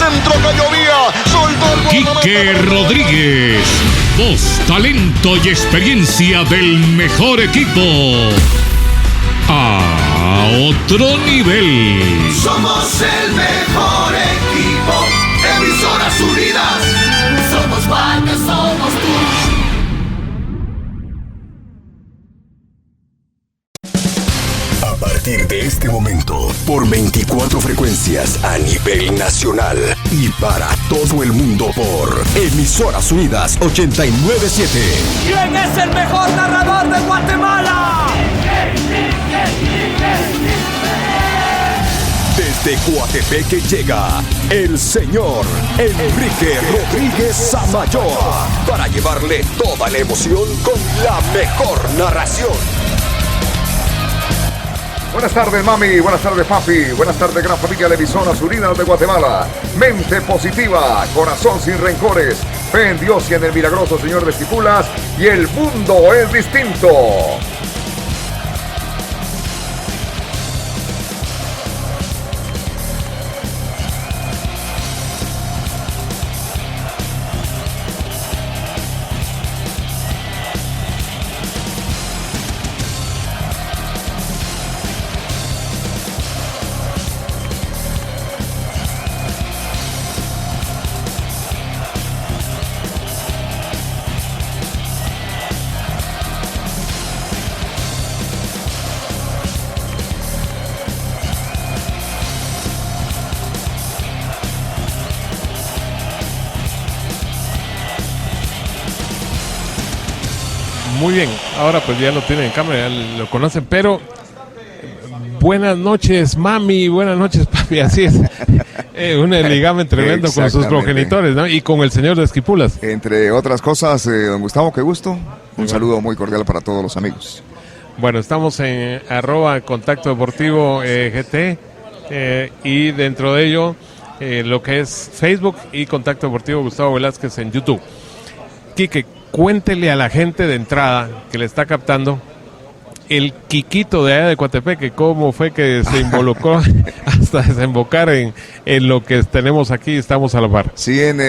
centro que llovía, soltó el Quique Rodríguez, voz, talento y experiencia del mejor equipo. A otro nivel. Somos el mejor equipo. Emisoras Unidas. Somos parte, somos tú. A partir de este momento, por 24 frecuencias a nivel nacional y para todo el mundo por Emisoras Unidas 89.7. ¿Quién es el mejor narrador de Guatemala? Desde Coatepeque llega el señor Enrique Rodríguez Samayoa para llevarle toda la emoción con la mejor narración. Buenas tardes, mami. Buenas tardes, papi. Buenas tardes, gran familia de Emisoras Unidas de Guatemala. Mente positiva, corazón sin rencores, fe en Dios y en el milagroso Señor de Esquipulas. Y el mundo es distinto. Muy bien, ahora pues ya lo tienen en cámara, ya lo conocen, pero buenas noches, mami, buenas noches, papi, así es. Un ligamen tremendo con sus progenitores, ¿no? Y con el señor de Esquipulas. Entre otras cosas, don Gustavo, qué gusto. Un saludo muy cordial para todos los amigos. Bueno, estamos en @Contacto Deportivo GT y dentro de ello lo que es Facebook y Contacto Deportivo Gustavo Velázquez en YouTube. Quique, cuéntele a la gente de entrada que le está captando el Quiquito de allá de Coatepeque, cómo fue que se involucró hasta desembocar en lo que tenemos aquí, estamos a la par. Sí, en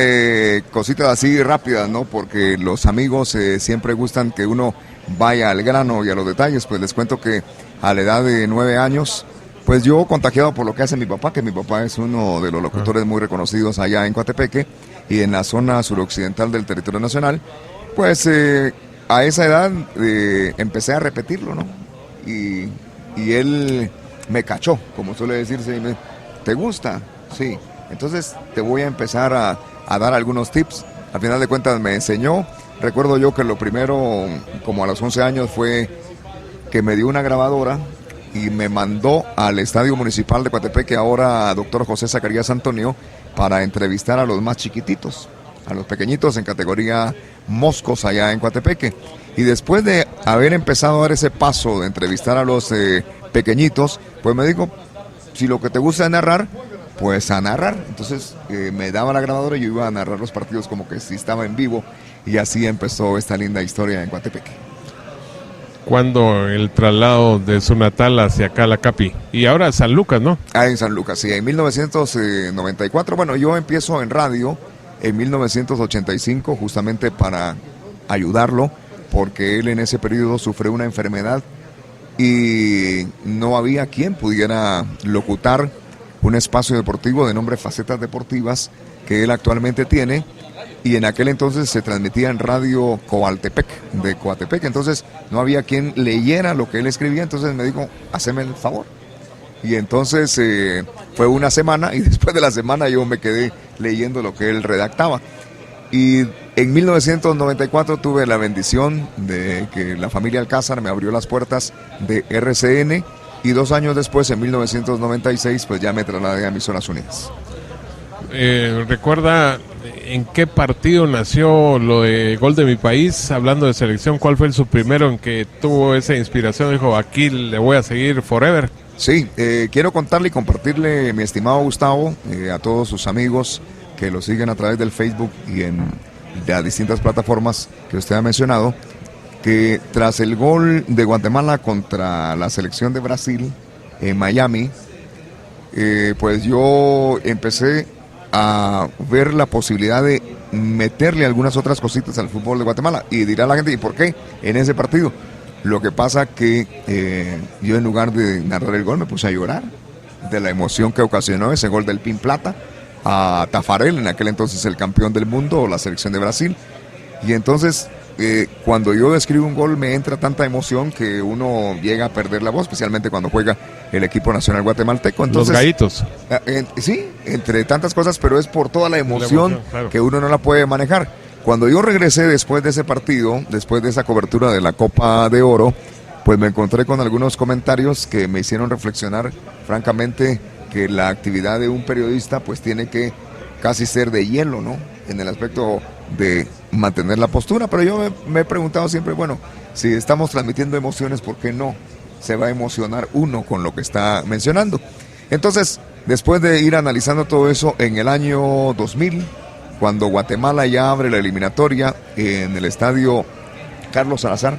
cositas así rápidas, ¿no? Porque los amigos siempre gustan que uno vaya al grano y a los detalles. Pues les cuento que a la edad de 9 años, pues yo contagiado por lo que hace mi papá, que mi papá es uno de los locutores muy reconocidos allá en Coatepeque y en la zona suroccidental del territorio nacional, pues a esa edad empecé a repetirlo, ¿no? Y él me cachó, como suele decirse, y me, ¿te gusta? Sí. Entonces te voy a empezar a dar algunos tips. Al final de cuentas me enseñó. Recuerdo yo que lo primero, como a los 11 años, fue que me dio una grabadora y me mandó al Estadio Municipal de Coatepeque, ahora Dr. José Zacarías Antonio, para entrevistar a los más chiquititos, a los pequeñitos en categoría moscos allá en Coatepeque. Y después de haber empezado a dar ese paso de entrevistar a los pequeñitos, pues me dijo, si lo que te gusta es narrar, pues a narrar. Entonces me daba la grabadora y yo iba a narrar los partidos como que si estaba en vivo, y así empezó esta linda historia en Coatepeque. Cuando el traslado de su natal hacia acá, la Capi, y ahora San Lucas, ¿no? Ah, en San Lucas, sí, en 1994, bueno, yo empiezo en radio en 1985 justamente para ayudarlo, porque él en ese periodo sufrió una enfermedad y no había quien pudiera locutar un espacio deportivo de nombre Facetas Deportivas que él actualmente tiene, y en aquel entonces se transmitía en Radio Coaltepec, de Coatepeque. Entonces no había quien leyera lo que él escribía, entonces me dijo, haceme el favor. Y entonces fue una semana, y después de la semana yo me quedé leyendo lo que él redactaba. Y en 1994 tuve la bendición de que la familia Alcázar me abrió las puertas de RCN, y 2 años después, en 1996, pues ya me trasladé a Emisoras Unidas. ¿Recuerda en qué partido nació lo de Gol de mi País? Hablando de selección, ¿cuál fue su primero en que tuvo esa inspiración? Dijo, aquí le voy a seguir forever. Sí, quiero contarle y compartirle, mi estimado Gustavo, a todos sus amigos que lo siguen a través del Facebook y en las distintas plataformas que usted ha mencionado, que tras el gol de Guatemala contra la selección de Brasil en Miami, pues yo empecé a ver la posibilidad de meterle algunas otras cositas al fútbol de Guatemala. Y dirá la gente, ¿y por qué en ese partido? Lo que pasa que yo, en lugar de narrar el gol, me puse a llorar de la emoción que ocasionó ese gol del Pin Plata a Tafarel, en aquel entonces el campeón del mundo, o la selección de Brasil. Y entonces, cuando yo escribo un gol, me entra tanta emoción que uno llega a perder la voz, especialmente cuando juega el equipo nacional guatemalteco. Entonces, los gallitos. Sí, entre tantas cosas, pero es por toda la emoción, claro, que uno no la puede manejar. Cuando yo regresé después de ese partido, después de esa cobertura de la Copa de Oro, pues me encontré con algunos comentarios que me hicieron reflexionar, francamente, que la actividad de un periodista pues tiene que casi ser de hielo, ¿no? En el aspecto de mantener la postura, pero yo me he preguntado siempre, bueno, si estamos transmitiendo emociones, ¿por qué no se va a emocionar uno con lo que está mencionando? Entonces, después de ir analizando todo eso, en el año 2000, cuando Guatemala ya abre la eliminatoria en el estadio Carlos Salazar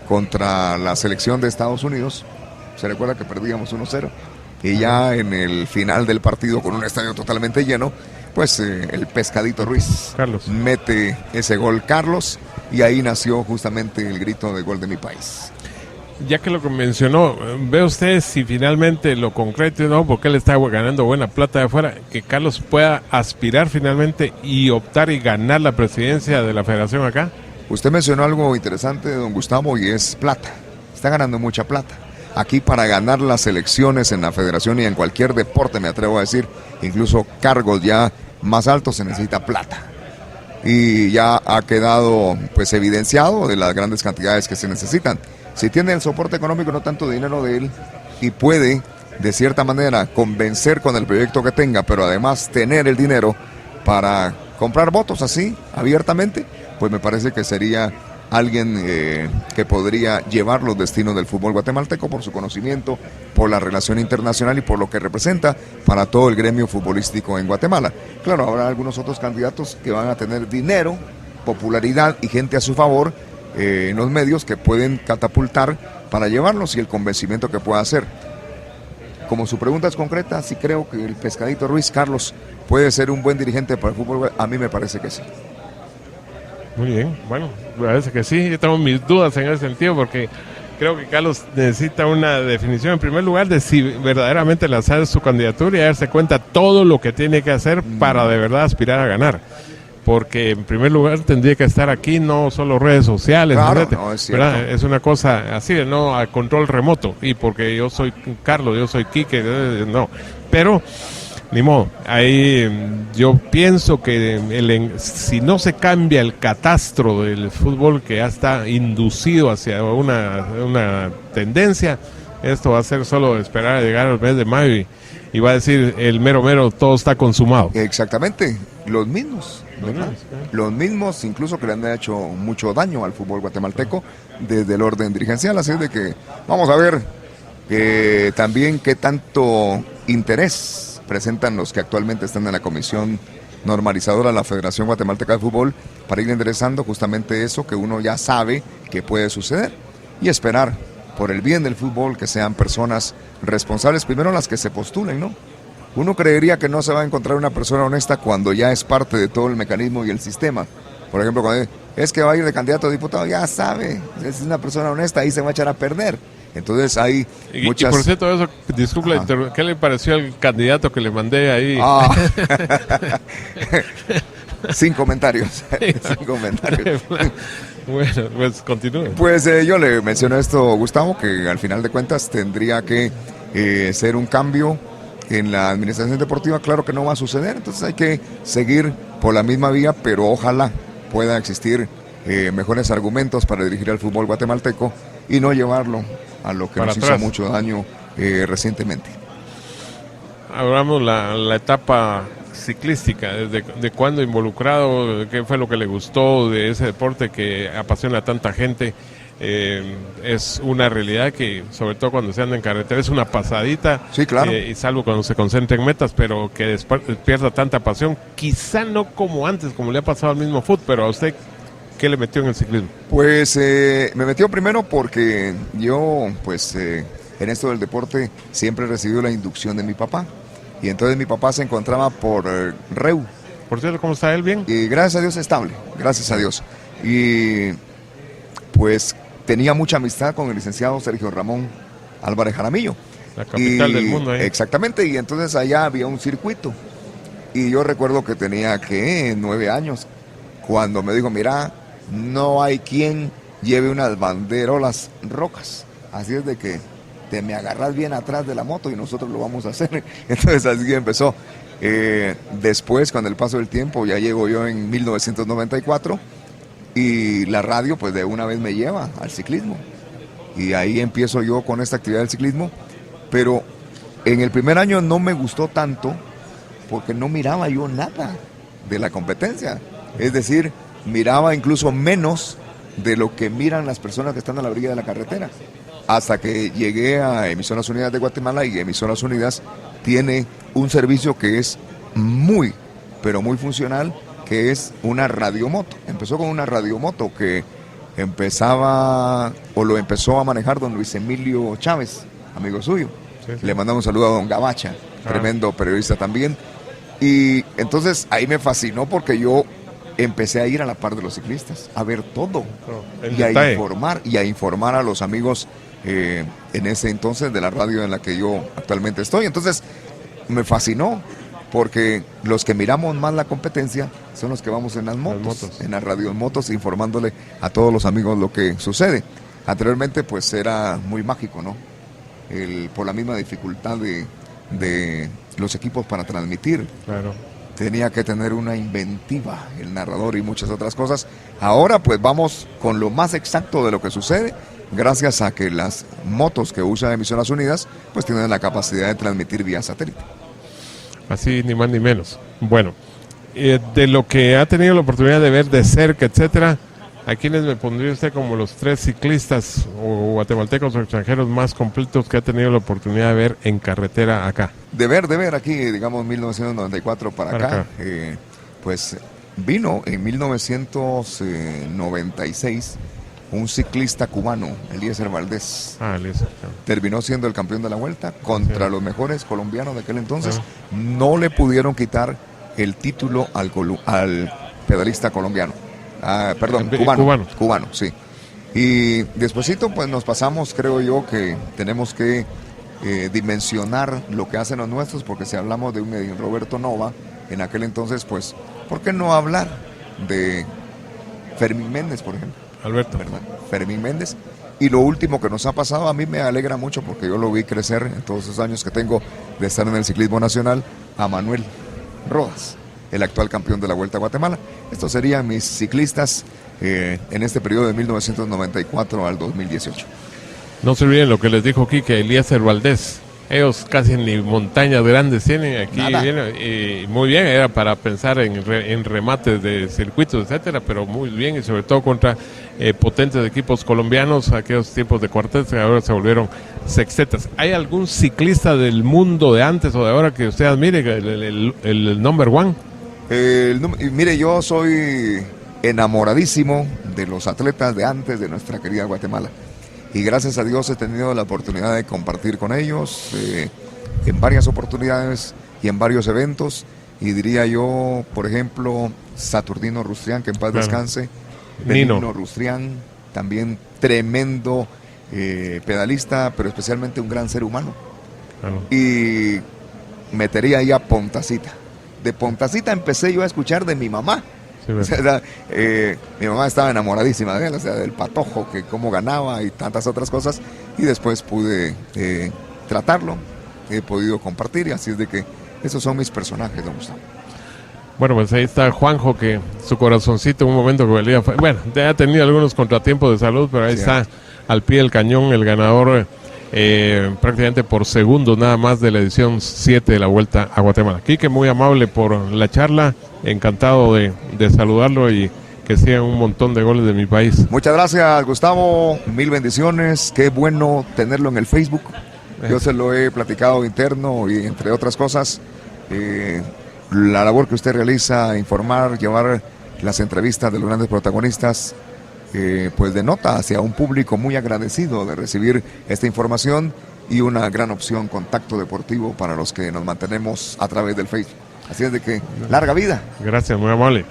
contra la selección de Estados Unidos, se recuerda que perdíamos 1-0, y ya en el final del partido, con un estadio totalmente lleno, pues el Pescadito Ruiz Carlos mete ese gol, Carlos, y ahí nació justamente el grito de gol de mi país. Ya que lo que mencionó, ¿ve usted si finalmente lo concreto, no? Porque él está ganando buena plata de afuera, que Carlos pueda aspirar finalmente y optar y ganar la presidencia de la federación acá? Usted mencionó algo interesante, don Gustavo, y es plata. Está ganando mucha plata. Aquí, para ganar las elecciones en la federación y en cualquier deporte, me atrevo a decir, incluso cargos ya más altos, se necesita plata. Y ya ha quedado pues evidenciado de las grandes cantidades que se necesitan. Si tiene el soporte económico, no tanto dinero de él, y puede de cierta manera convencer con el proyecto que tenga, pero además tener el dinero para comprar votos así, abiertamente, pues me parece que sería alguien que podría llevar los destinos del fútbol guatemalteco por su conocimiento, por la relación internacional y por lo que representa para todo el gremio futbolístico en Guatemala. Claro, habrá algunos otros candidatos que van a tener dinero, popularidad y gente a su favor en los medios, que pueden catapultar para llevarlos, y el convencimiento que pueda hacer. Como su pregunta es concreta, sí creo que el Pescadito Ruiz, Carlos, puede ser un buen dirigente para el fútbol. A mí me parece que sí. Muy bien, bueno, parece que sí. Yo tengo mis dudas en ese sentido, porque creo que Carlos necesita una definición, en primer lugar, de si verdaderamente lanzar su candidatura y darse cuenta todo lo que tiene que hacer para de verdad aspirar a ganar. Porque en primer lugar tendría que estar aquí, no solo redes sociales, claro, no, es cierto. ¿verdad? Es una cosa así, no a control remoto, y porque yo soy Carlos, yo soy Quique, no, pero ni modo. Ahí yo pienso que si no se cambia el catastro del fútbol, que ya está inducido hacia una tendencia, esto va a ser solo esperar a llegar al mes de mayo y va a decir el mero, todo está consumado. Exactamente, los mismos, incluso que le han hecho mucho daño al fútbol guatemalteco desde el orden dirigencial. Así de que vamos a ver también qué tanto interés presentan los que actualmente están en la comisión normalizadora de la Federación Guatemalteca de Fútbol, para ir enderezando justamente eso que uno ya sabe que puede suceder, y esperar, por el bien del fútbol, que sean personas responsables, primero las que se postulen, ¿no? Uno creería que no se va a encontrar una persona honesta cuando ya es parte de todo el mecanismo y el sistema. Por ejemplo, cuando es que va a ir de candidato a diputado, ya sabe, es una persona honesta, ahí se va a echar a perder. Entonces hay muchas... Y por cierto, eso, disculpe, ¿qué le pareció al candidato que le mandé ahí? Sin comentarios. Sin comentarios. Bueno, pues continúe. Pues yo le menciono esto, Gustavo, que al final de cuentas tendría que ser un cambio en la administración deportiva. Claro que no va a suceder, entonces hay que seguir por la misma vía, pero ojalá pueda existir mejores argumentos para dirigir al fútbol guatemalteco y no llevarlo a lo que nos hizo mucho daño recientemente. Hablamos la etapa ciclística, de cuándo involucrado, qué fue lo que le gustó de ese deporte que apasiona a tanta gente. Es una realidad que, sobre todo cuando se anda en carretera, es una pasadita. Sí, claro. Y salvo cuando se concentra en metas, pero que despierta tanta pasión, quizá no como antes, como le ha pasado al mismo fútbol. Pero a usted, ¿qué le metió en el ciclismo? Pues me metió primero porque yo, pues en esto del deporte siempre he recibido la inducción de mi papá. Y entonces mi papá se encontraba por Reu. Por cierto, ¿cómo está él? ¿Bien? Y gracias a Dios estable, gracias a Dios. Y pues tenía mucha amistad con el licenciado Sergio Ramón Álvarez Jaramillo. La capital del mundo. Exactamente, y entonces allá había un circuito. Y yo recuerdo que tenía, 9 años, cuando me dijo, mira, no hay quien lleve unas banderolas rojas. Así es de que te me agarras bien atrás de la moto y nosotros lo vamos a hacer. Entonces así empezó. Después, con el paso del tiempo, ya llego yo en 1994 y la radio pues de una vez me lleva al ciclismo. Y ahí empiezo yo con esta actividad del ciclismo, pero en el primer año no me gustó tanto porque no miraba yo nada de la competencia. Es decir, miraba incluso menos de lo que miran las personas que están a la orilla de la carretera. Hasta que llegué a Emisoras Unidas de Guatemala, y Emisoras Unidas tiene un servicio que es muy, pero muy funcional, que es una radiomoto. Empezó con una radiomoto que lo empezó a manejar don Luis Emilio Chávez, amigo suyo. Sí. Le mandamos un saludo a don Gabacha, tremendo periodista también. Y entonces ahí me fascinó porque yo empecé a ir a la par de los ciclistas, a ver todo, y a informar a los amigos en ese entonces de la radio en la que yo actualmente estoy. Entonces me fascinó porque los que miramos más la competencia son los que vamos en las motos. En las radiomotos, informándole a todos los amigos lo que sucede. Anteriormente pues era muy mágico, ¿no? Por la misma dificultad de los equipos para transmitir. Claro. Tenía que tener una inventiva el narrador y muchas otras cosas. Ahora pues vamos con lo más exacto de lo que sucede, gracias a que las motos que usan Emisoras Unidas pues tienen la capacidad de transmitir vía satélite. Así, ni más ni menos. Bueno, de lo que ha tenido la oportunidad de ver de cerca, etcétera, ¿a quiénes me pondría usted como los 3 ciclistas o guatemaltecos o extranjeros más completos que ha tenido la oportunidad de ver en carretera acá? De ver aquí, digamos, 1994 para acá. Pues vino en 1996 un ciclista cubano, Eliezer Valdés. Eliezer. Terminó siendo el campeón de la Vuelta contra los mejores colombianos de aquel entonces. No le pudieron quitar el título al pedalista colombiano. Cubano, sí. Y despuesito pues nos pasamos, creo yo que tenemos que dimensionar lo que hacen los nuestros, porque si hablamos de un Roberto Nova, en aquel entonces pues, ¿por qué no hablar de Fermín Méndez, por ejemplo? Alberto. ¿Verdad? Fermín Méndez. Y lo último que nos ha pasado, a mí me alegra mucho porque yo lo vi crecer en todos esos años que tengo de estar en el ciclismo nacional, a Manuel Rodas, el actual campeón de la Vuelta a Guatemala. Estos serían mis ciclistas en este periodo de 1994 al 2018. No se olviden lo que les dijo Quique, Eliezer Valdés. Ellos casi ni montañas grandes tienen aquí. Viene, y muy bien, era para pensar en remates de circuitos, etcétera, pero muy bien, y sobre todo contra potentes equipos colombianos, aquellos tiempos de cuartetas que ahora se volvieron sextetas. ¿Hay algún ciclista del mundo de antes o de ahora que usted admire, el number one? Mire, yo soy enamoradísimo de los atletas de antes de nuestra querida Guatemala. Y gracias a Dios he tenido la oportunidad de compartir con ellos en varias oportunidades y en varios eventos. Y diría yo, por ejemplo, Saturnino Rustrián, que en paz descanse. Nino Rustrián, también tremendo pedalista, pero especialmente un gran ser humano. Y metería ahí a Pontacita. De Pontacita empecé yo a escuchar de mi mamá. Sí, o sea, mi mamá estaba enamoradísima de él, o sea, del patojo, que cómo ganaba y tantas otras cosas, y después pude tratarlo, he podido compartir, y así es de que esos son mis personajes, don Gustavo. Bueno, pues ahí está Juanjo, que su corazoncito en un momento que valía, bueno, ya ha tenido algunos contratiempos de salud, pero ahí está al pie del cañón el ganador prácticamente por segundos nada más de la edición 7 de la Vuelta a Guatemala. Quique, muy amable por la charla, encantado de saludarlo y que sigan un montón de goles de mi país. Muchas gracias, Gustavo, mil bendiciones, qué bueno tenerlo en el Facebook, yo se lo he platicado interno y entre otras cosas, la labor que usted realiza, informar, llevar las entrevistas de los grandes protagonistas, pues denota hacia un público muy agradecido de recibir esta información y una gran opción, Contacto Deportivo, para los que nos mantenemos a través del Facebook. Así es de que, larga vida. Gracias, muy amable.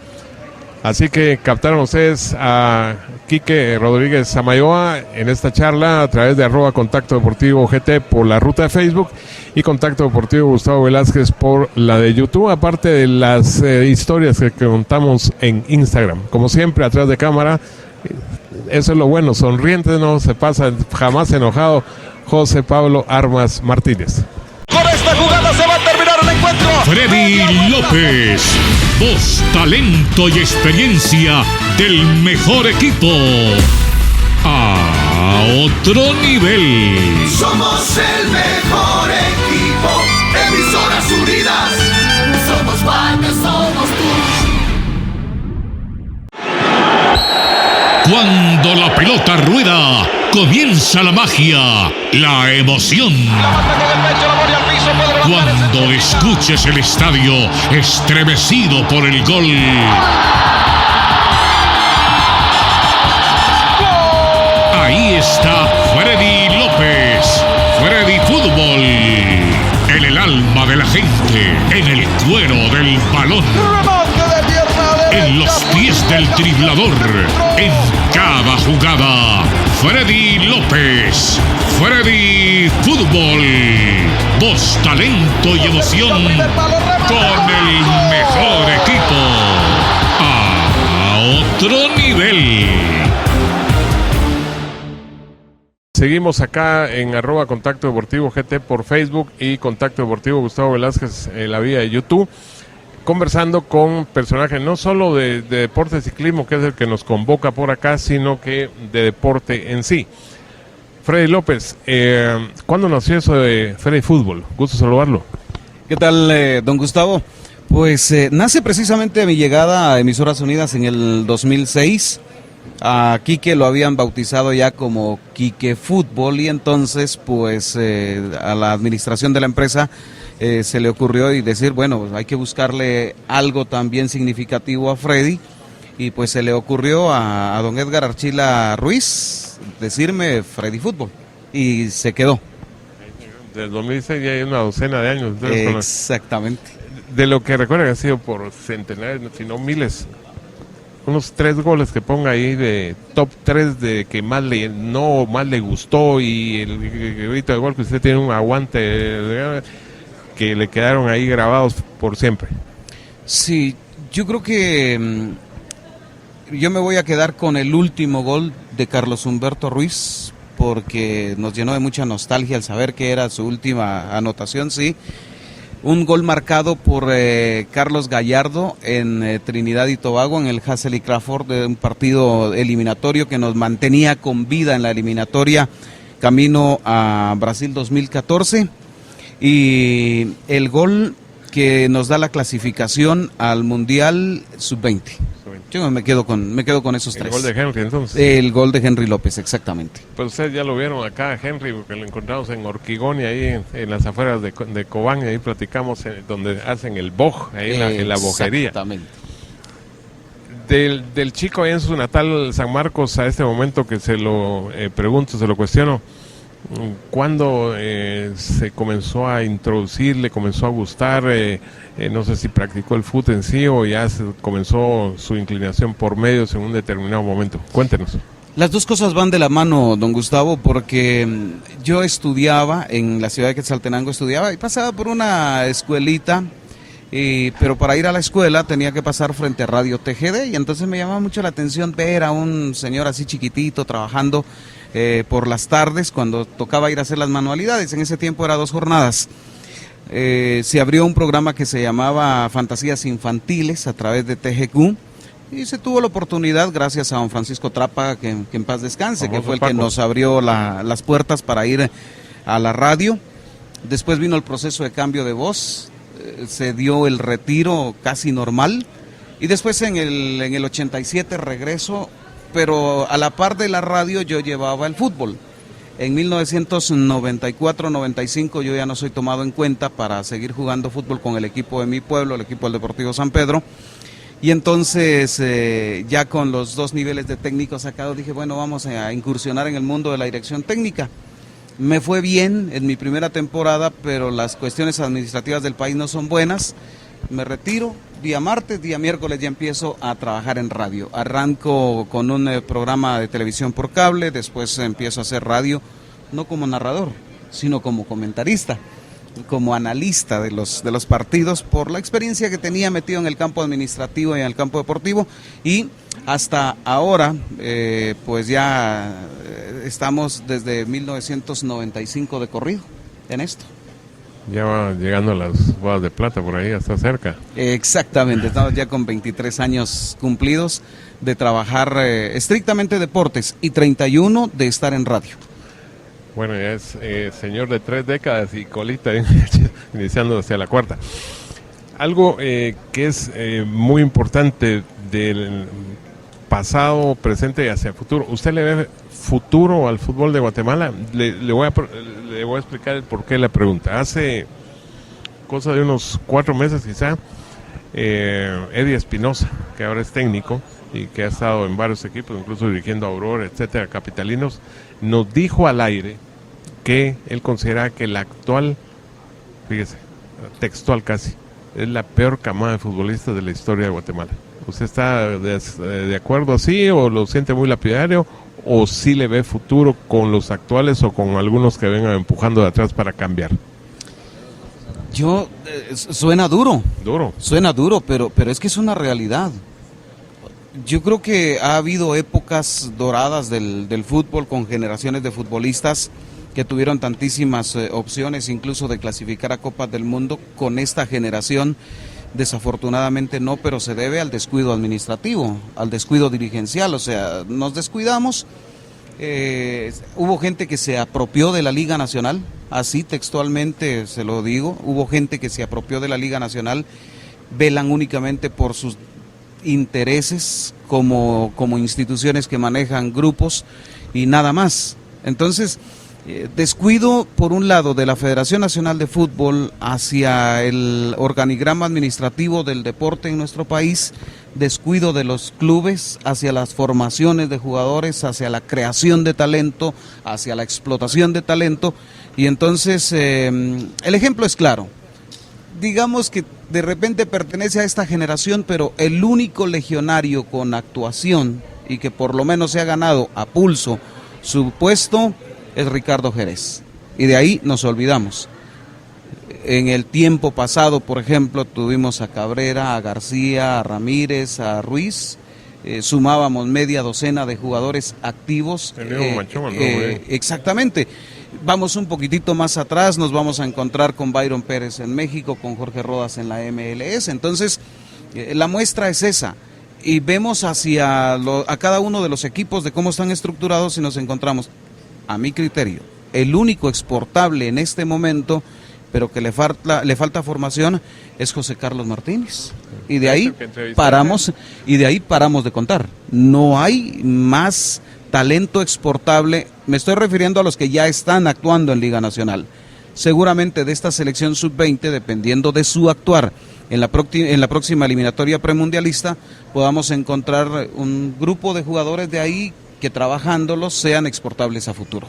Así que captaron ustedes a Quique Rodríguez Samayoa en esta charla a través de @Contacto Deportivo GT por la ruta de Facebook y Contacto Deportivo Gustavo Velázquez por la de YouTube, aparte de las historias que contamos en Instagram. Como siempre, atrás de cámara, eso es lo bueno, sonriente, no se pasa jamás enojado, José Pablo Armas Martínez. Con esta jugada se va a terminar el encuentro. Freddy López, voz, talento y experiencia del mejor equipo. A otro nivel. Somos el mejor equipo. Emisoras unidas. Somos parte, somos tú. Cuando la pelota rueda, comienza la magia, la emoción. Cuando escuches el estadio estremecido por el gol. Ahí está Freddy López, Freddy Fútbol, en el alma de la gente, en el cuero del balón, en los pies del driblador, en cada jugada. Freddy López, Freddy Fútbol, voz, talento y emoción con el mejor equipo. A otro nivel. Seguimos acá en @Contacto Deportivo GT por Facebook y Contacto Deportivo Gustavo Velázquez en la vía de YouTube, conversando con personajes no solo de deporte de ciclismo, que es el que nos convoca por acá, sino que de deporte en sí. Freddy López, ¿cuándo nació eso de Freddy Fútbol? Gusto saludarlo. ¿Qué tal, don Gustavo? Pues nace precisamente mi llegada a Emisoras Unidas en el 2006. A Quique lo habían bautizado ya como Quique Fútbol y entonces pues a la administración de la empresa se le ocurrió y decir, bueno, pues hay que buscarle algo también significativo a Freddy y pues se le ocurrió a don Edgar Archila Ruiz decirme Freddy Fútbol y se quedó. Del 2006 ya hay una docena de años. Exactamente. De lo que recuerdo que ha sido por centenares, si no miles, unos 3 goles que ponga ahí de top 3 de que más le gustó y el grito de gol que usted tiene un aguante que le quedaron ahí grabados por siempre. Sí, yo creo que yo me voy a quedar con el último gol de Carlos Humberto Ruiz porque nos llenó de mucha nostalgia al saber que era su última anotación, sí. Un gol marcado por Carlos Gallardo en Trinidad y Tobago, en el Hassel y Crawford, de un partido eliminatorio que nos mantenía con vida en la eliminatoria camino a Brasil 2014. Y el gol que nos da la clasificación al Mundial Sub-20. Yo me quedo con esos 3. El gol de Henry, entonces. El gol de Henry López, exactamente. Pues ustedes ya lo vieron acá, Henry, porque lo encontramos en Orquigón y ahí en las afueras de Cobán, y ahí platicamos donde hacen el boj, ahí en la bojería. Exactamente. Del chico ahí en su natal San Marcos a este momento que se lo pregunto, se lo cuestiono, ¿cuándo se comenzó a introducir, le comenzó a gustar? No sé si practicó el fútbol en sí o ya comenzó su inclinación por medios en un determinado momento. Cuéntenos. Las dos cosas van de la mano, don Gustavo, porque yo estudiaba en la ciudad de Quetzaltenango, y pasaba por una escuelita, pero para ir a la escuela tenía que pasar frente a Radio TGD y entonces me llamaba mucho la atención ver a un señor así chiquitito trabajando por las tardes cuando tocaba ir a hacer las manualidades. En ese tiempo era 2 jornadas. Se abrió un programa que se llamaba Fantasías Infantiles a través de TGQ y se tuvo la oportunidad, gracias a don Francisco Trapa, que en paz descanse, que fue el que nos abrió las puertas para ir a la radio. Después vino el proceso de cambio de voz, se dio el retiro casi normal y después en el 87 regreso, pero a la par de la radio yo llevaba el fútbol. En 1994-95 yo ya no soy tomado en cuenta para seguir jugando fútbol con el equipo de mi pueblo, el equipo del Deportivo San Pedro. Y entonces ya con los 2 niveles de técnico sacado dije, bueno, vamos a incursionar en el mundo de la dirección técnica. Me fue bien en mi primera temporada, pero las cuestiones administrativas del país no son buenas. Me retiro, día martes, día miércoles ya empiezo a trabajar en radio. Arranco con un programa de televisión por cable, después empiezo a hacer radio, no como narrador, sino como comentarista, como analista de los partidos, por la experiencia que tenía metido en el campo administrativo y en el campo deportivo, y hasta ahora, pues ya estamos desde 1995 de corrido en esto. Ya va llegando a las bodas de plata por ahí, está cerca. Exactamente, estamos ya con 23 años cumplidos de trabajar estrictamente deportes y 31 de estar en radio. Bueno, ya es señor de 3 décadas y colita iniciando hacia la cuarta. Algo que es muy importante del pasado, presente y hacia el futuro. ¿Usted le ve futuro al fútbol de Guatemala? Le voy a explicar el porqué de la pregunta. Hace cosa de unos 4 meses quizá, Eddie Espinosa, que ahora es técnico y que ha estado en varios equipos, incluso dirigiendo a Aurora, etcétera, capitalinos, nos dijo al aire que él considera que la actual, fíjese, textual casi, es la peor camada de futbolistas de la historia de Guatemala. ¿Usted está de acuerdo así o lo siente muy lapidario o sí le ve futuro con los actuales o con algunos que vengan empujando de atrás para cambiar? Suena duro. Suena duro, pero es que es una realidad. Yo creo que ha habido épocas doradas del fútbol con generaciones de futbolistas que tuvieron tantísimas opciones, incluso de clasificar a Copas del Mundo. Con esta generación, desafortunadamente no, pero se debe al descuido administrativo, al descuido dirigencial. O sea, nos descuidamos. Hubo gente que se apropió de la Liga Nacional, así textualmente se lo digo. Hubo gente que se apropió de la Liga Nacional, velan únicamente por sus intereses como instituciones que manejan grupos y nada más. Entonces, descuido por un lado de la Federación Nacional de Fútbol hacia el organigrama administrativo del deporte en nuestro país, descuido de los clubes hacia las formaciones de jugadores, hacia la creación de talento, hacia la explotación de talento, y entonces el ejemplo es claro. Digamos que de repente pertenece a esta generación, pero el único legionario con actuación y que por lo menos se ha ganado a pulso su puesto es Ricardo Jerez, y de ahí nos olvidamos. En el tiempo pasado, por ejemplo, tuvimos a Cabrera, a García, a Ramírez, a Ruiz, sumábamos media docena de jugadores activos. Exactamente. Vamos un poquitito más atrás, nos vamos a encontrar con Byron Pérez en México, con Jorge Rodas en la MLS. Entonces, la muestra es esa. Y vemos a cada uno de los equipos de cómo están estructurados y nos encontramos, a mi criterio, el único exportable en este momento, pero que le falta formación, es José Carlos Martínez. Y de ahí paramos de contar. No hay más talento exportable. Me estoy refiriendo a los que ya están actuando en Liga Nacional. Seguramente de esta selección sub-20, dependiendo de su actuar en la próxima eliminatoria premundialista, podamos encontrar un grupo de jugadores de ahí que trabajándolos sean exportables a futuro.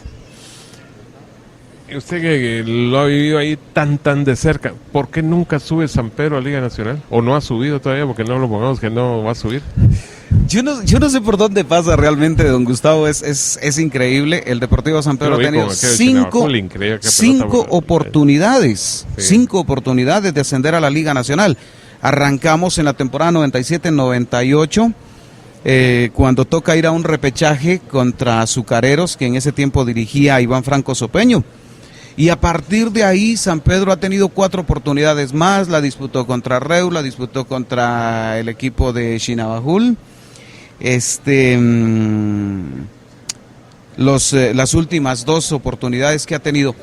Usted que lo ha vivido ahí tan de cerca, ¿por qué nunca sube San Pedro a Liga Nacional? ¿O no ha subido todavía? Porque no lo pongamos que no va a subir. Yo no sé por dónde pasa realmente, don Gustavo, es increíble. El Deportivo San Pedro ha tenido cinco oportunidades, sí. 5 oportunidades de ascender a la Liga Nacional. Arrancamos en la temporada 97-98, cuando toca ir a un repechaje contra Azucareros, que en ese tiempo dirigía a Iván Franco Sopeño. Y a partir de ahí San Pedro ha tenido 4 oportunidades más, la disputó contra Reu, la disputó contra el equipo de Chinabajul. Las últimas 2 oportunidades que ha tenido.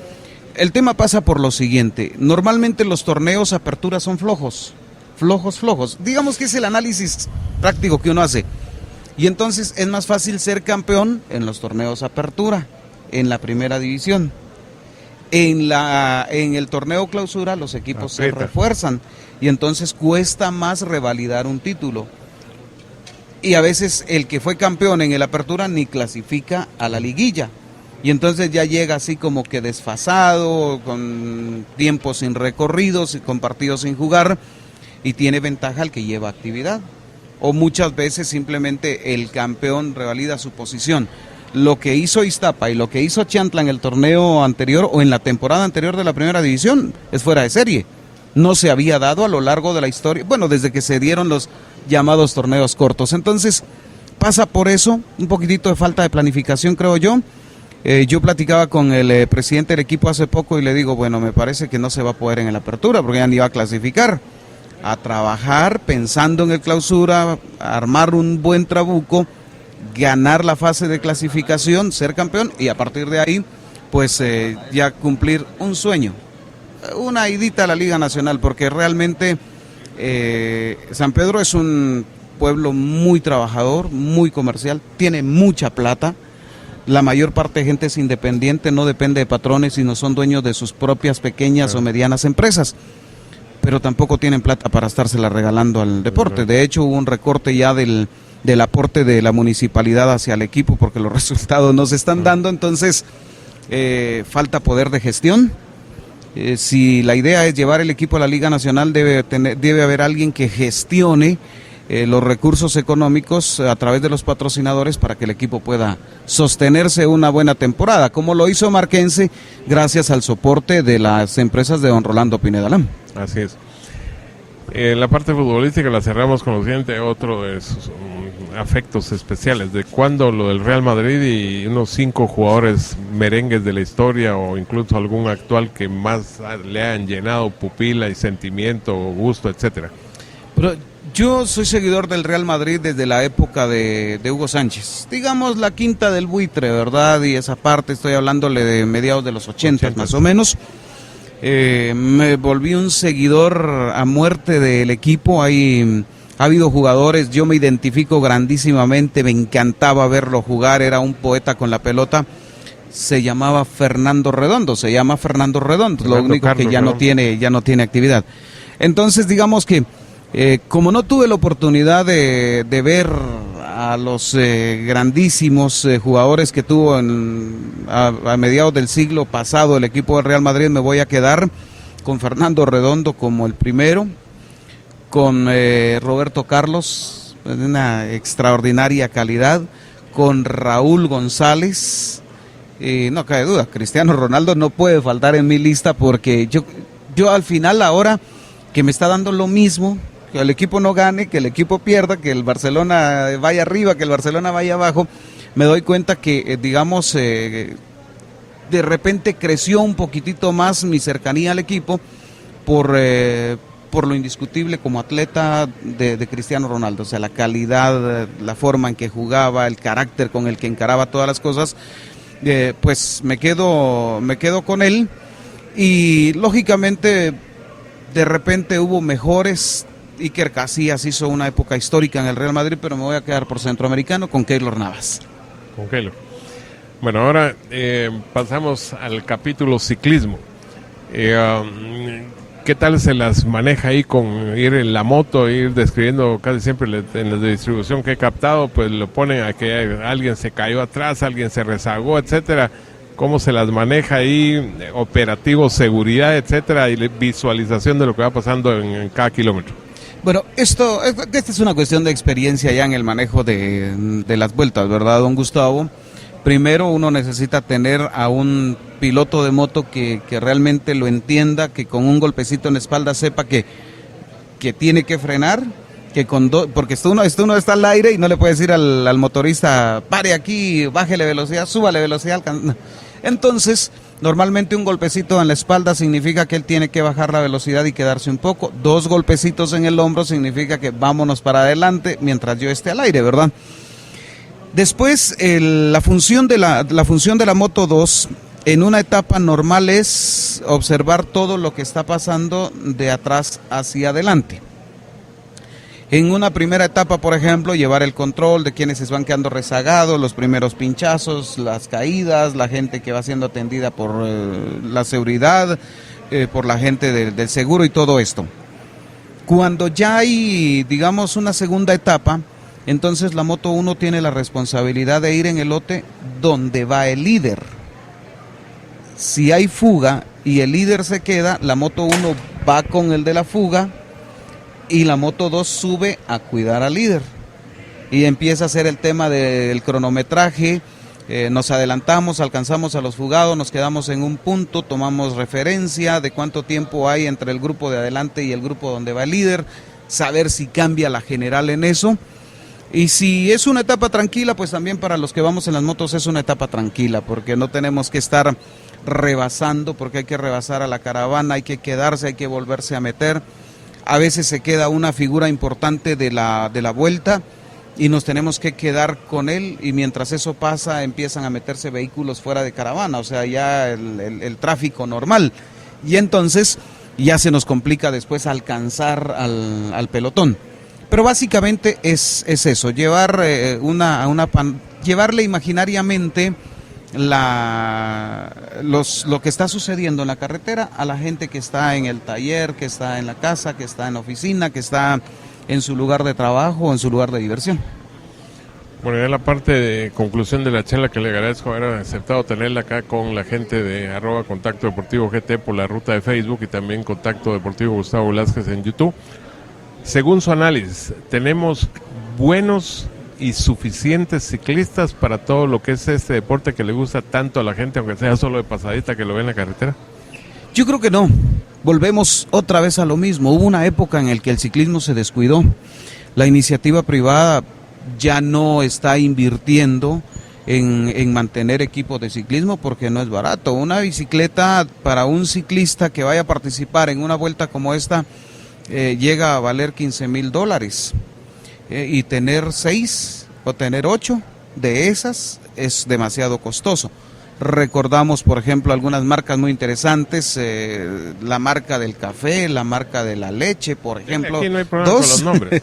El tema pasa por lo siguiente: normalmente los torneos apertura son flojos. Digamos que es el análisis práctico que uno hace. Y entonces es más fácil ser campeón en los torneos apertura, en la primera división. En el torneo clausura los equipos se refuerzan y entonces cuesta más revalidar un título. Y a veces el que fue campeón en el apertura ni clasifica a la liguilla. Y entonces ya llega así como que desfasado, con tiempos sin recorridos, con partidos sin jugar, y tiene ventaja el que lleva actividad. O muchas veces simplemente el campeón revalida su posición. Lo que hizo Iztapa y lo que hizo Chantla en el torneo anterior o en la temporada anterior de la primera división es fuera de serie. No se había dado a lo largo de la historia, bueno, desde que se dieron los llamados torneos cortos. Entonces pasa por eso, un poquitito de falta de planificación, creo yo. Yo platicaba con el presidente del equipo hace poco y le digo, bueno, me parece que no se va a poder en el apertura porque ya ni va a clasificar. A trabajar pensando en el clausura, armar un buen trabuco, ganar la fase de clasificación, ser campeón y a partir de ahí, pues ya cumplir un sueño, una idita a la Liga Nacional, porque realmente San Pedro es un pueblo muy trabajador, muy comercial, tiene mucha plata, la mayor parte de gente es independiente, no depende de patrones, sino son dueños de sus propias pequeñas o medianas empresas, pero tampoco tienen plata para estársela regalando al deporte. De hecho, hubo un recorte ya del aporte de la municipalidad hacia el equipo porque los resultados no se están dando, entonces falta poder de gestión. Si la idea es llevar el equipo a la Liga Nacional, debe haber alguien que gestione los recursos económicos a través de los patrocinadores para que el equipo pueda sostenerse una buena temporada, como lo hizo Marquense gracias al soporte de las empresas de don Rolando Pineda Lam. Así es. La parte futbolística la cerramos con lo siguiente, otro de sus afectos especiales, de cuando lo del Real Madrid y unos 5 jugadores merengues de la historia o incluso algún actual que más le han llenado pupila y sentimiento, gusto, etcétera. Pero yo soy seguidor del Real Madrid desde la época de Hugo Sánchez, digamos la quinta del buitre, ¿verdad? Y esa parte estoy hablándole de mediados de los 80 más o menos. Me volví un seguidor a muerte del equipo. Ha habido jugadores, yo me identifico grandísimamente, me encantaba verlo jugar, era un poeta con la pelota. Se llamaba Fernando Redondo, lo único Carlos que ya no tiene actividad. Entonces digamos que como no tuve la oportunidad de ver a los grandísimos jugadores que tuvo a mediados del siglo pasado el equipo del Real Madrid, me voy a quedar con Fernando Redondo como el primero, con Roberto Carlos, de una extraordinaria calidad, con Raúl González, no cabe duda, Cristiano Ronaldo no puede faltar en mi lista porque yo al final ahora que me está dando lo mismo, que el equipo no gane, que el equipo pierda, que el Barcelona vaya arriba, que el Barcelona vaya abajo, me doy cuenta que, digamos, de repente creció un poquitito más mi cercanía al equipo por lo indiscutible como atleta de Cristiano Ronaldo, o sea, la calidad, la forma en que jugaba, el carácter con el que encaraba todas las cosas, pues me quedo con él y lógicamente de repente hubo mejores. Iker Casillas hizo una época histórica en el Real Madrid, pero me voy a quedar por centroamericano con Keylor Navas. Con Keylor. Bueno, ahora pasamos al capítulo ciclismo. ¿Qué tal se las maneja ahí con ir en la moto, ir describiendo casi siempre en la distribución que he captado, pues lo ponen a que alguien se cayó atrás, alguien se rezagó, etcétera? ¿Cómo se las maneja ahí? Operativo, seguridad, etcétera, y visualización de lo que va pasando en cada kilómetro. Bueno, esta es una cuestión de experiencia ya en el manejo de las vueltas, ¿verdad, don Gustavo? Primero uno necesita tener a un piloto de moto que realmente lo entienda, que con un golpecito en la espalda sepa que tiene que frenar, que porque uno está al aire y no le puede decir al motorista, pare aquí, bájele velocidad, súbale velocidad. Entonces, normalmente un golpecito en la espalda significa que él tiene que bajar la velocidad y quedarse un poco. 2 golpecitos en el hombro significa que vámonos para adelante mientras yo esté al aire, ¿verdad? Después, la función de la Moto 2 en una etapa normal es observar todo lo que está pasando de atrás hacia adelante. En una primera etapa, por ejemplo, llevar el control de quienes se van quedando rezagados, los primeros pinchazos, las caídas, la gente que va siendo atendida por la seguridad, por la gente del seguro y todo esto. Cuando ya hay, digamos, una segunda etapa, entonces la Moto 1 tiene la responsabilidad de ir en el lote donde va el líder. Si hay fuga y el líder se queda, la moto 1 va con el de la fuga y la moto 2 sube a cuidar al líder. Y empieza a hacer el tema del cronometraje, nos adelantamos, alcanzamos a los fugados, nos quedamos en un punto, tomamos referencia de cuánto tiempo hay entre el grupo de adelante y el grupo donde va el líder, saber si cambia la general en eso. Y si es una etapa tranquila, pues también para los que vamos en las motos es una etapa tranquila, porque no tenemos que estar rebasando, porque hay que rebasar a la caravana, hay que quedarse, hay que volverse a meter. A veces se queda una figura importante de la vuelta y nos tenemos que quedar con él, y mientras eso pasa empiezan a meterse vehículos fuera de caravana, o sea, ya el tráfico normal, y entonces ya se nos complica después alcanzar al pelotón. Pero básicamente es eso, llevarle imaginariamente lo que está sucediendo en la carretera a la gente que está en el taller, que está en la casa, que está en la oficina, que está en su lugar de trabajo o en su lugar de diversión. Bueno, ya la parte de conclusión de la charla, que le agradezco haber aceptado tenerla acá con la gente de @Contacto Deportivo GT por la ruta de Facebook y también Contacto Deportivo Gustavo Velázquez en YouTube. Según su análisis, ¿tenemos buenos y suficientes ciclistas para todo lo que es este deporte que le gusta tanto a la gente, aunque sea solo de pasadita que lo ve en la carretera? Yo creo que no. Volvemos otra vez a lo mismo. Hubo una época en la que el ciclismo se descuidó. La iniciativa privada ya no está invirtiendo en mantener equipos de ciclismo porque no es barato. Una bicicleta para un ciclista que vaya a participar en una vuelta como esta llega a valer $15,000. Y tener 6 o tener 8 de esas es demasiado costoso. Recordamos, por ejemplo, algunas marcas muy interesantes, la marca del café, la marca de la leche, por ejemplo. Aquí no hay problema con los nombres.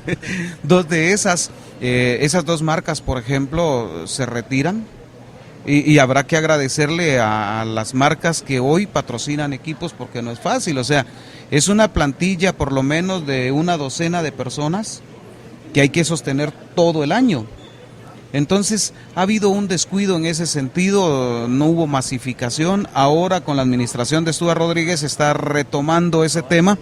Dos de esas dos marcas, por ejemplo, se retiran y habrá que agradecerle a las marcas que hoy patrocinan equipos porque no es fácil. O sea, es una plantilla por lo menos de una docena de personas que hay que sostener todo el año. Entonces ha habido un descuido en ese sentido, no hubo masificación. Ahora con la administración de Stuart Rodríguez está retomando ese tema.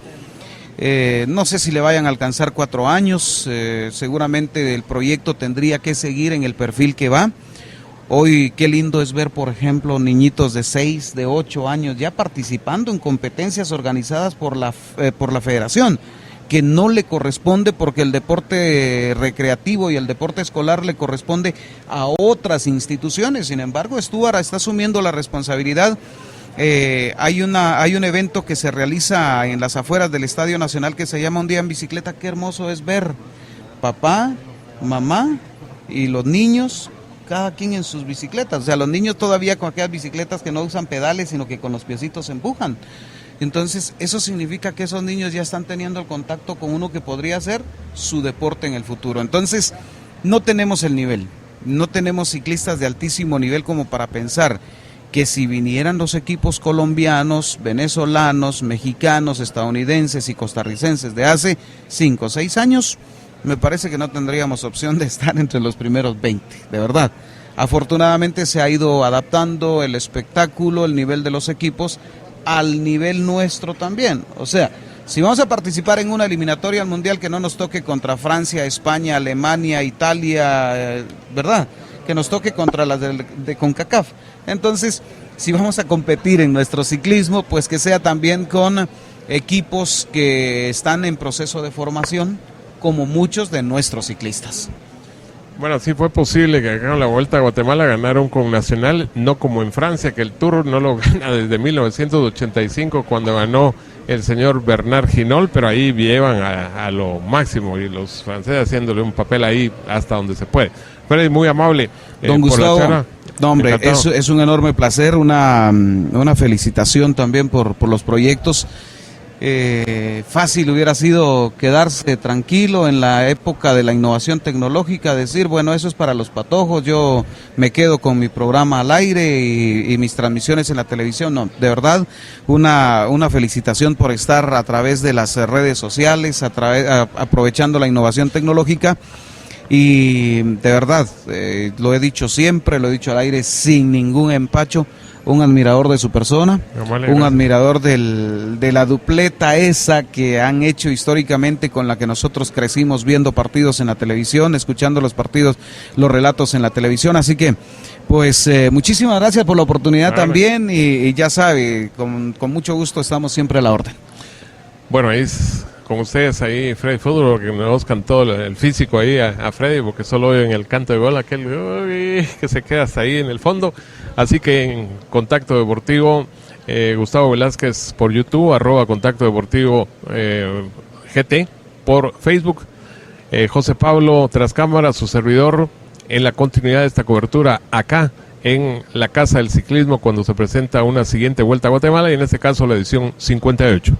No sé si le vayan a alcanzar 4 años, seguramente el proyecto tendría que seguir en el perfil que va. Hoy qué lindo es ver, por ejemplo, niñitos de 6, de 8 años ya participando en competencias organizadas por la federación, que no le corresponde porque el deporte recreativo y el deporte escolar le corresponde a otras instituciones. Sin embargo, Stuart está asumiendo la responsabilidad. Hay un evento que se realiza en las afueras del Estadio Nacional que se llama Un Día en Bicicleta. Qué hermoso es ver papá, mamá y los niños, cada quien en sus bicicletas. O sea, los niños todavía con aquellas bicicletas que no usan pedales, sino que con los piecitos empujan. Entonces, eso significa que esos niños ya están teniendo el contacto con uno que podría ser su deporte en el futuro. Entonces, no tenemos el nivel, no tenemos ciclistas de altísimo nivel como para pensar que si vinieran los equipos colombianos, venezolanos, mexicanos, estadounidenses y costarricenses de hace 5 o 6 años, me parece que no tendríamos opción de estar entre los primeros 20, de verdad. Afortunadamente se ha ido adaptando el espectáculo, el nivel de los equipos, al nivel nuestro también. O sea, si vamos a participar en una eliminatoria al mundial, que no nos toque contra Francia, España, Alemania, Italia, ¿verdad? Que nos toque contra las de CONCACAF. Entonces, si vamos a competir en nuestro ciclismo, pues que sea también con equipos que están en proceso de formación, como muchos de nuestros ciclistas. Bueno, sí fue posible que acá en la Vuelta a Guatemala ganaron con Nacional, no como en Francia, que el Tour no lo gana desde 1985 cuando ganó el señor Bernard Hinault, pero ahí llevan a lo máximo y los franceses haciéndole un papel ahí hasta donde se puede. Freddy, muy amable. Don Gustavo, no, hombre, es un enorme placer, una felicitación también por los proyectos. Fácil hubiera sido quedarse tranquilo en la época de la innovación tecnológica, decir, bueno, eso es para los patojos, yo me quedo con mi programa al aire y mis transmisiones en la televisión. No, de verdad, una felicitación por estar a través de las redes sociales, aprovechando la innovación tecnológica. Y de verdad, lo he dicho siempre, lo he dicho al aire sin ningún empacho, un admirador de su persona, Vale, un gracias. admirador de la dupleta esa que han hecho históricamente, con la que nosotros crecimos viendo partidos en la televisión, escuchando los partidos, los relatos en la televisión. Así que, pues, muchísimas gracias por la oportunidad también, y ya sabe, con mucho gusto estamos siempre a la orden. Bueno, ahí con ustedes ahí Freddy Fútbol, que nos cantó el físico ahí a Freddy, porque solo oyen el canto de gol aquel uy, que se queda hasta ahí en el fondo. Así que en Contacto Deportivo, Gustavo Velázquez por YouTube, @Contacto Deportivo GT por Facebook, José Pablo tras cámara, su servidor, en la continuidad de esta cobertura acá en la Casa del Ciclismo, cuando se presenta una siguiente Vuelta a Guatemala, y en este caso la edición 58.